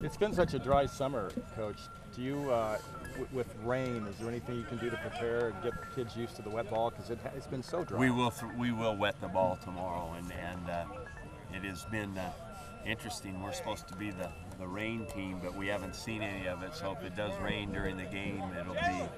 It's been such a dry summer, Coach. Do you, with rain, is there anything you can do to prepare and get kids used to the wet ball? Because it's been so dry. We will wet the ball tomorrow, and it has been interesting. We're supposed to be the rain team, but we haven't seen any of it. So if it does rain during the game, it'll be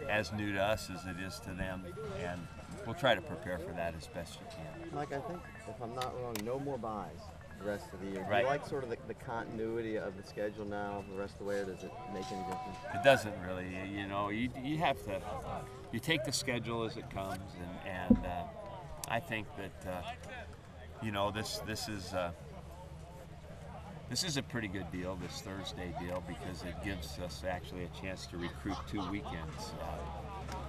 as new to us as it is to them, and we'll try to prepare for that as best you can. Mike, I think, if I'm not wrong, no more buys the rest of the year. Right. Do you like sort of the continuity of the schedule now the rest of the way, or does it make any difference? It doesn't really. You know, you have to, you take the schedule as it comes, and I think that you know, this is a pretty good deal, this Thursday deal, because it gives us actually a chance to recruit 2 weekends,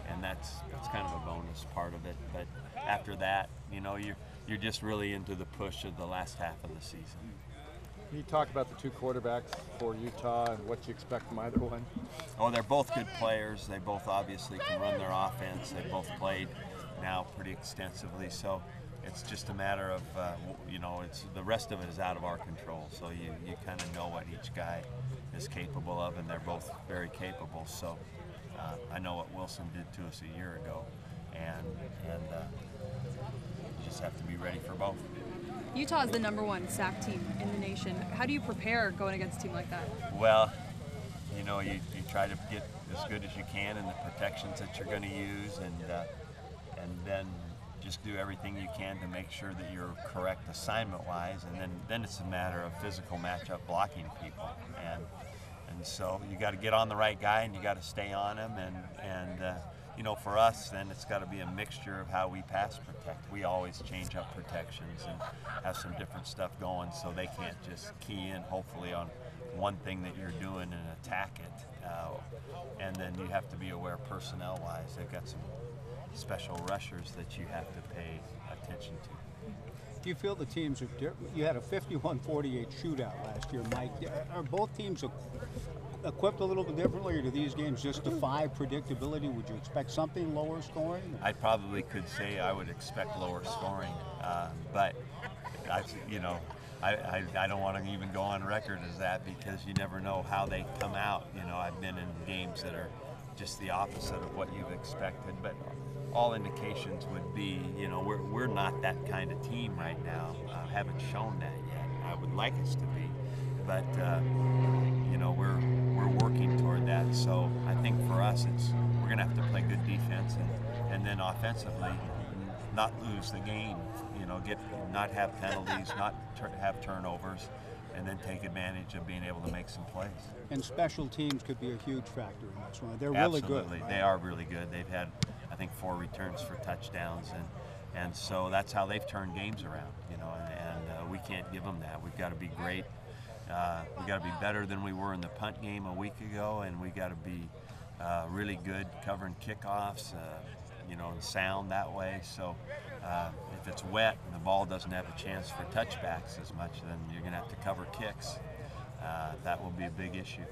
and that's kind of a bonus part of it. But after that, you know, you're just really into the push of the last half of the season. Can you talk about the two quarterbacks for Utah and what you expect from either one? Oh, they're both good players. They both obviously can run their offense. They both played now pretty extensively, so it's just a matter of, you know, the rest of it is out of our control. So you kind of know what each guy is capable of, and they're both very capable. So I know what Wilson did to us a year ago, and you just have to be ready for both. Utah is the #1 sack team in the nation. How do you prepare going against a team like that? Well, you know, you try to get as good as you can in the protections that you're going to use, and then just do everything you can to make sure that you're correct assignment-wise, and then it's a matter of physical matchup blocking people, and so you got to get on the right guy, and you got to stay on him, and you know, for us, then it's got to be a mixture of how we pass protect. We always change up protections and have some different stuff going, so they can't just key in, hopefully, on one thing that you're doing and attack it. And then you have to be aware personnel-wise. They've got some special rushers that you have to pay attention to. Do you feel the teams are different? You had a 51-48 shootout last year, Mike. Are both teams equipped a little bit differently, or do these games just defy predictability? Would you expect something lower scoring? I probably could say I would expect lower scoring, but I don't want to even go on record as that, because you never know how they come out. You know, I've been in games that are just the opposite of what you've expected, but all indications would be, you know, we're not that kind of team right now. Haven't shown that yet. I would like us to be, but you know, we're working toward that. So I think for us, we're going to have to play good defense, and then offensively, not lose the game. You know, not have penalties, not have turnovers, and then take advantage of being able to make some plays. And special teams could be a huge factor in this one. They're really good. Absolutely, they are really good. They've had, I think, 4 returns for touchdowns, and so that's how they've turned games around. You know, and we can't give them that. We've got to be great. We got to be better than we were in the punt game a week ago, and we got to be really good covering kickoffs. You know, and sound that way. So if it's wet and the ball doesn't have a chance for touchbacks as much, then you're going to have to cover kicks. That will be a big issue.